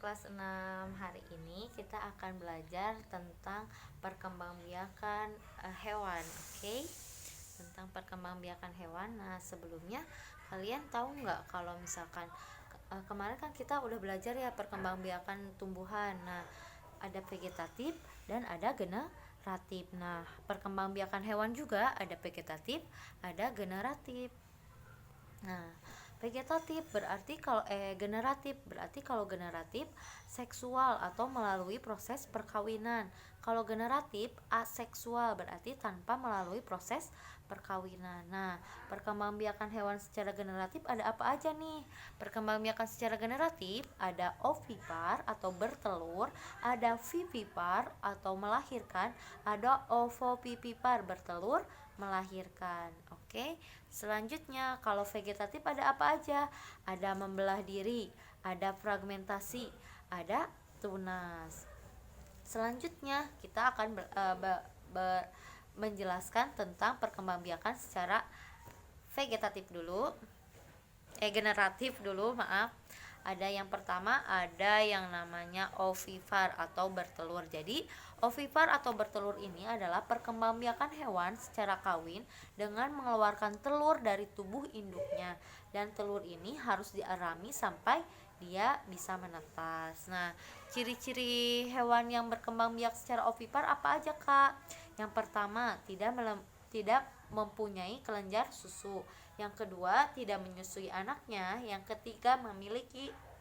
kelas 6 hari ini kita akan belajar tentang perkembangbiakan hewan, oke? Tentang perkembangbiakan hewan. Nah, sebelumnya kalian tahu nggak kalau misalkan kemarin kan kita udah belajar ya perkembangbiakan tumbuhan. Nah, ada vegetatif dan ada generatif. Nah, perkembangbiakan hewan juga ada vegetatif, ada generatif. Nah, generatif seksual atau melalui proses perkawinan. Kalau generatif aseksual berarti tanpa melalui proses perkawinan. Nah, perkembangbiakan hewan secara generatif ada apa aja nih? Perkembangbiakan secara generatif ada ovipar atau bertelur, ada vivipar atau melahirkan, ada ovovivipar bertelur melahirkan. Oke. Selanjutnya, kalau vegetatif ada apa aja? Ada membelah diri, ada fragmentasi, ada tunas. Selanjutnya, kita akan menjelaskan tentang perkembangbiakan secara generatif dulu, maaf. Ada yang pertama, ada yang namanya ovipar atau bertelur. Jadi, ovipar atau bertelur ini adalah perkembangbiakan hewan secara kawin dengan mengeluarkan telur dari tubuh induknya. Dan telur ini harus diarami sampai dia bisa menetas. Nah, ciri-ciri hewan yang berkembang biak secara ovipar apa aja, Kak? Yang pertama, tidak mempunyai kelenjar susu. Yang kedua, tidak menyusui anaknya. Yang ketiga,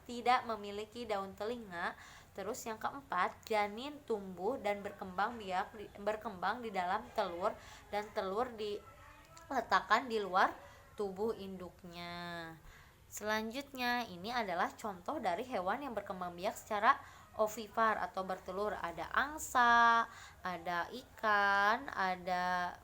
tidak memiliki daun telinga. Terus yang keempat, janin tumbuh dan berkembang di dalam telur, dan telur diletakkan di luar tubuh induknya. Selanjutnya, ini adalah contoh dari hewan yang berkembang biak secara ovipar atau bertelur. Ada angsa, ada ikan, ada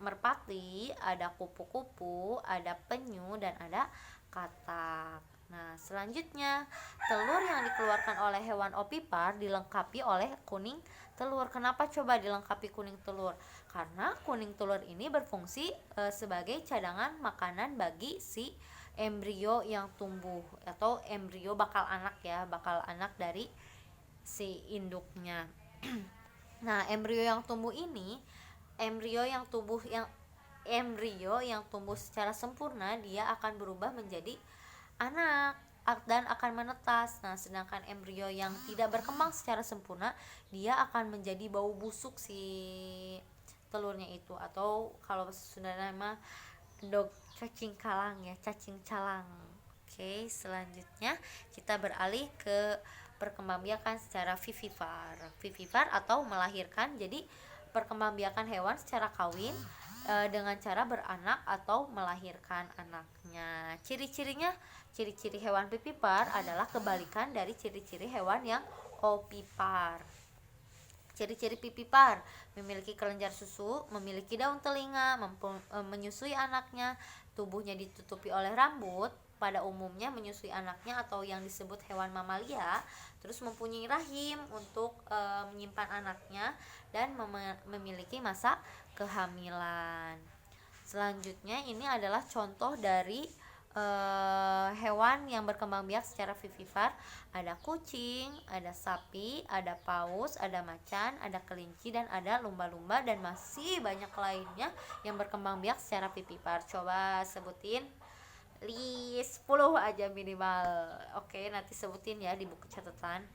merpati, ada kupu-kupu, ada penyu, dan ada katak. Nah, selanjutnya, telur yang dikeluarkan oleh hewan ovipar dilengkapi oleh kuning telur. Kenapa coba dilengkapi kuning telur? Karena kuning telur ini berfungsi sebagai cadangan makanan bagi si embrio yang tumbuh, atau embrio bakal anak dari si induknya. Nah, embrio yang tumbuh secara sempurna, dia akan berubah menjadi anak dan akan menetas. Nah, sedangkan embrio yang tidak berkembang secara sempurna, dia akan menjadi bau busuk si telurnya itu, atau kalau bahasa Sundanya mah cacing calang. Oke, selanjutnya kita beralih ke perkembangbiakan secara vivipar atau melahirkan. Jadi, perkembangbiakan hewan secara kawin dengan cara beranak atau melahirkan anaknya. Ciri-ciri hewan vivipar adalah kebalikan dari ciri-ciri hewan yang ovipar. Ciri-ciri vivipar: memiliki kelenjar susu, memiliki daun telinga, menyusui anaknya, tubuhnya ditutupi oleh rambut, pada umumnya menyusui anaknya atau yang disebut hewan mamalia, terus mempunyai rahim untuk menyimpan anaknya, dan memiliki masa kehamilan. Selanjutnya, ini adalah contoh dari hewan yang berkembang biak secara vivipar. Ada kucing, ada sapi, ada paus, ada macan, ada kelinci, dan ada lumba-lumba, dan masih banyak lainnya yang berkembang biak secara vivipar. Coba sebutin list 10 aja minimal. Oke, nanti sebutin ya di buku catatan.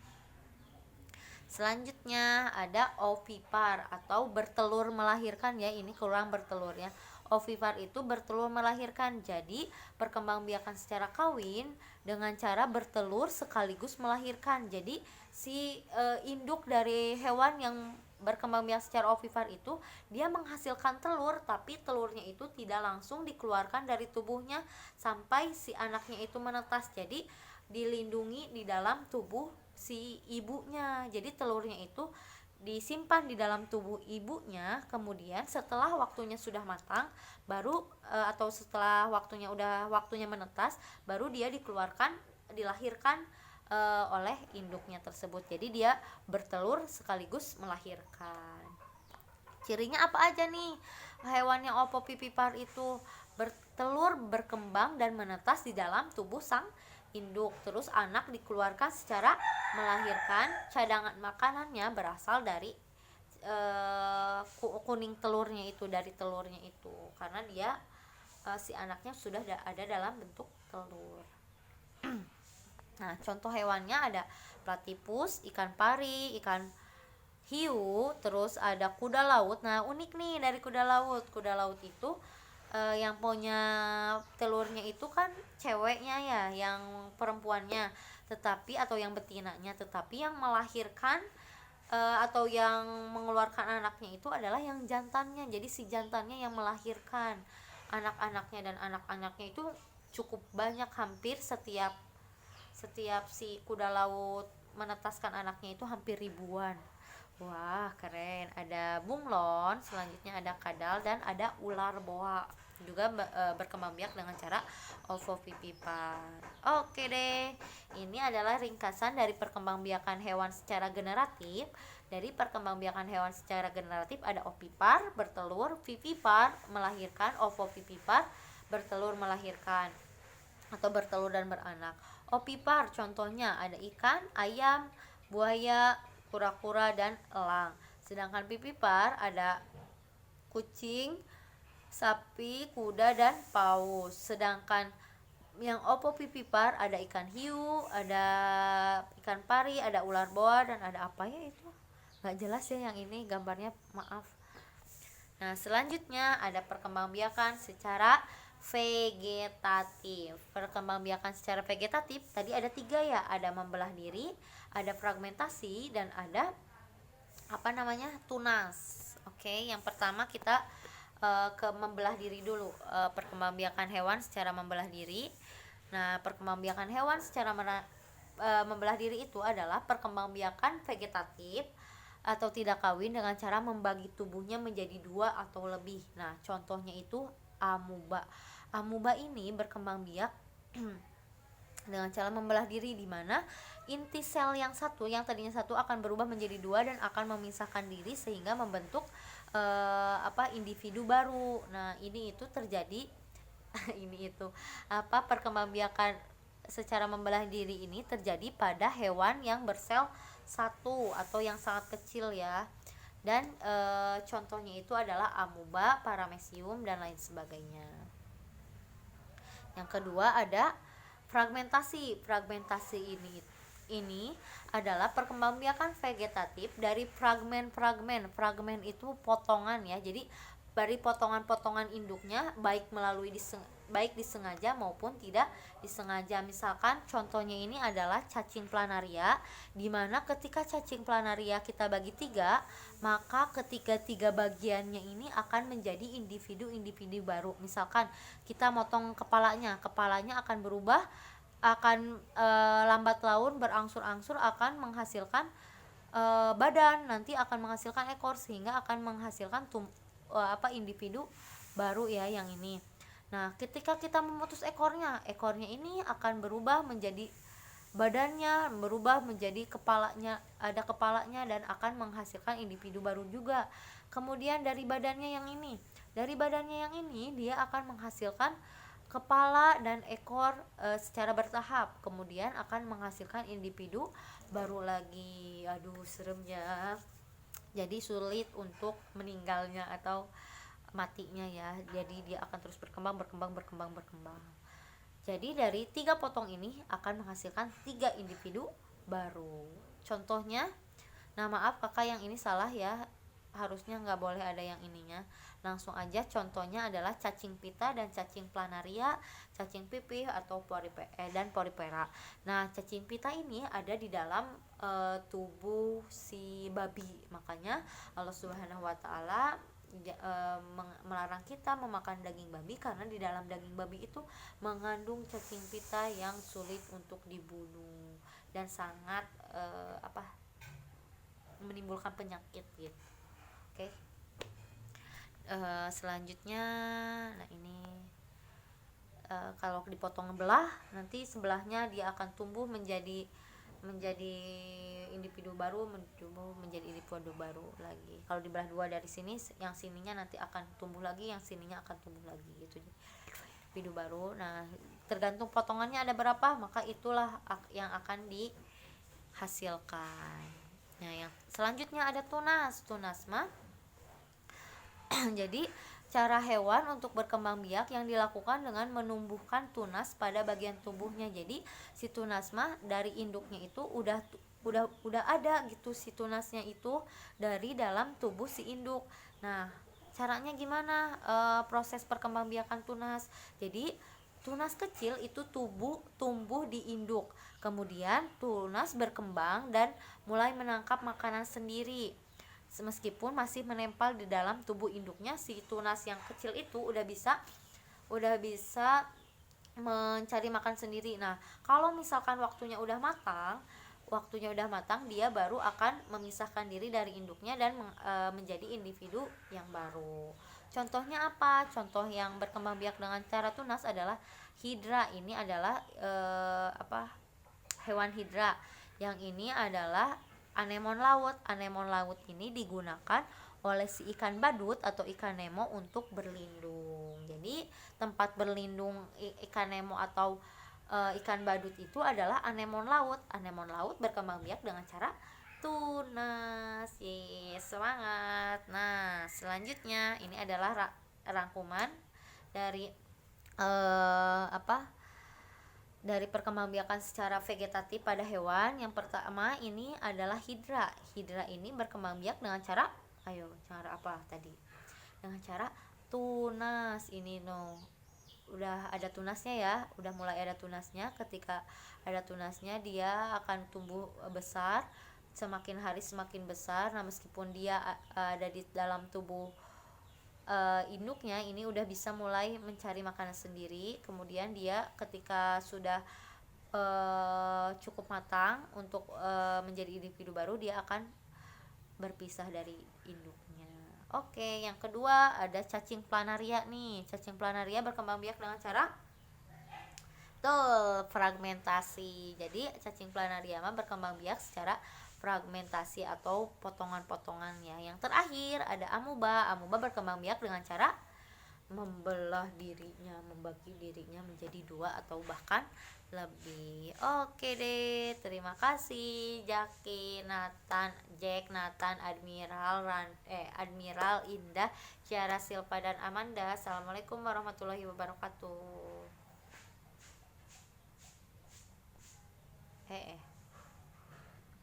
Selanjutnya ada ovipar atau bertelur melahirkan ya. Ini kurang bertelur ya. Ovipar itu bertelur melahirkan. Jadi, perkembangbiakan secara kawin dengan cara bertelur sekaligus melahirkan. Jadi, si induk dari hewan yang berkembangbiak secara ovipar itu, dia menghasilkan telur, tapi telurnya itu tidak langsung dikeluarkan dari tubuhnya sampai si anaknya itu menetas. Jadi, dilindungi di dalam tubuh si ibunya. Jadi, telurnya itu disimpan di dalam tubuh ibunya, kemudian setelah waktunya sudah matang atau setelah waktunya menetas, baru dia dilahirkan oleh induknya tersebut. Jadi dia bertelur sekaligus melahirkan. Cirinya apa aja nih? Hewan yang ovovivipar itu bertelur, berkembang, dan menetas di dalam tubuh sang induk. Terus anak dikeluarkan secara melahirkan, cadangan makanannya berasal dari kuning telurnya itu, dari telurnya itu, karena dia si anaknya sudah ada dalam bentuk telur. Nah, contoh hewannya ada platypus, ikan pari, ikan hiu, terus ada kuda laut. Nah, unik nih dari kuda laut. Kuda laut itu yang punya telurnya itu kan ceweknya ya, yang perempuannya, tetapi atau yang betinanya, tetapi yang melahirkan atau yang mengeluarkan anaknya itu adalah yang jantannya. Jadi si jantannya yang melahirkan anak-anaknya, dan anak-anaknya itu cukup banyak, hampir setiap si kuda laut menetaskan anaknya itu hampir ribuan. Wah, keren. Ada bunglon, selanjutnya ada kadal, dan ada ular boa. Juga berkembang biak dengan cara ovovivipar. Oke deh. Ini adalah ringkasan dari perkembangbiakan hewan secara generatif. Dari perkembangbiakan hewan secara generatif ada ovipar, bertelur, vivipar, melahirkan, ovovivipar, bertelur, melahirkan atau bertelur dan beranak. Ovipar contohnya ada ikan, ayam, buaya, kura-kura, dan elang. Sedangkan vivipar ada kucing, sapi, kuda, dan paus. Sedangkan yang ovovivipar ada ikan hiu, ada ikan pari, ada ular boa, dan ada apa ya itu? Nggak jelas ya yang ini gambarnya, maaf. Nah, selanjutnya ada perkembangbiakan secara vegetatif. Perkembangbiakan secara vegetatif tadi ada 3 ya, ada membelah diri, ada fragmentasi, dan ada tunas. Oke, yang pertama kita ke membelah diri dulu. Perkembangbiakan hewan secara membelah diri. Nah, perkembangbiakan hewan secara membelah diri itu adalah perkembangbiakan vegetatif atau tidak kawin dengan cara membagi tubuhnya menjadi 2 atau lebih. Nah, contohnya itu amuba. Amuba ini berkembang biak dengan cara membelah diri, di mana inti sel yang tadinya satu akan berubah menjadi 2 dan akan memisahkan diri sehingga membentuk individu baru. Nah, ini itu terjadi perkembangbiakan secara membelah diri ini terjadi pada hewan yang bersel satu atau yang sangat kecil ya. Dan contohnya itu adalah amuba, paramecium, dan lain sebagainya. Yang kedua ada fragmentasi. Fragmentasi ini adalah perkembangbiakan vegetatif dari fragmen-fragmen. Fragmen itu potongan ya. Jadi dari potongan-potongan induknya, baik disengaja maupun tidak disengaja. Misalkan contohnya ini adalah cacing planaria, di mana ketika cacing planaria kita bagi 3, maka ketiga bagiannya ini akan menjadi individu-individu baru. Misalkan kita motong kepalanya akan berubah, akan lambat laun berangsur-angsur akan menghasilkan badan, nanti akan menghasilkan ekor, sehingga akan menghasilkan individu baru ya yang ini. Nah, ketika kita memutus ekornya ini akan berubah menjadi badannya, berubah menjadi kepalanya, ada kepalanya, dan akan menghasilkan individu baru juga. Kemudian dari badannya yang ini dia akan menghasilkan kepala dan ekor secara bertahap, kemudian akan menghasilkan individu baru lagi. Aduh, seremnya. Jadi sulit untuk meninggalnya atau matinya ya. Jadi dia akan terus berkembang. Jadi dari 3 potong ini akan menghasilkan 3 individu baru. Contohnya, nah maaf kakak yang ini salah ya, harusnya nggak boleh ada yang ininya. Langsung aja, contohnya adalah cacing pita dan cacing planaria, cacing pipih atau poripera. Nah, cacing pita ini ada di dalam tubuh si babi. Makanya Allah Subhanahu wa taala melarang kita memakan daging babi, karena di dalam daging babi itu mengandung cacing pita yang sulit untuk dibunuh dan sangat menimbulkan penyakit gitu. Oke. Selanjutnya, nah ini kalau dipotong belah, nanti sebelahnya dia akan tumbuh menjadi individu baru, menjadi individu baru lagi. Kalau dibelah 2 dari sini, yang sininya nanti akan tumbuh lagi, yang sininya akan tumbuh lagi gitu, individu baru. Nah, tergantung potongannya ada berapa, maka itulah yang akan dihasilkan. Nah, yang selanjutnya ada tunas. Tunas mah jadi cara hewan untuk berkembang biak yang dilakukan dengan menumbuhkan tunas pada bagian tubuhnya. Jadi si tunas mah dari induknya itu udah ada gitu si tunasnya itu dari dalam tubuh si induk. Nah, caranya gimana proses perkembangbiakan tunas? Jadi tunas kecil itu tumbuh di induk. Kemudian tunas berkembang dan mulai menangkap makanan sendiri. Meskipun masih menempel di dalam tubuh induknya, si tunas yang kecil itu udah bisa mencari makan sendiri. Nah, kalau misalkan waktunya udah matang, dia baru akan memisahkan diri dari induknya dan menjadi individu yang baru. Contohnya apa? Contoh yang berkembang biak dengan cara tunas adalah hidra. Ini adalah hewan hidra. Yang ini adalah anemon laut. Anemon laut ini digunakan oleh si ikan badut atau ikan Nemo untuk berlindung. Jadi tempat berlindung ikan Nemo atau ikan badut itu adalah anemon laut. Anemon laut berkembang biak dengan cara tunas. Yes, semangat. Nah, selanjutnya ini adalah rangkuman dari dari perkembangbiakan secara vegetatif pada hewan. Yang pertama ini adalah hidra. Hidra ini berkembang biak dengan cara apa tadi? Dengan cara tunas. Ini udah ada tunasnya ya, udah mulai ada tunasnya. Ketika ada tunasnya, dia akan tumbuh besar, semakin hari semakin besar. Nah, meskipun dia ada di dalam tubuh induknya, ini udah bisa mulai mencari makanan sendiri. Kemudian dia ketika sudah cukup matang untuk menjadi individu baru, dia akan berpisah dari induknya. Oke, yang kedua ada cacing planaria nih. Cacing planaria berkembang biak dengan cara fragmentasi. Jadi cacing planaria mah berkembang biak secara fragmentasi atau potongan-potongannya. Yang terakhir ada amuba. Amuba berkembang biak dengan cara membagi dirinya menjadi 2 atau bahkan lebih. Oke deh, terima kasih Jack, Nathan, Admiral Indah, Ciara, Silva dan Amanda. Assalamualaikum warahmatullahi wabarakatuh.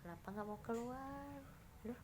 Kenapa nggak mau keluar? Loh.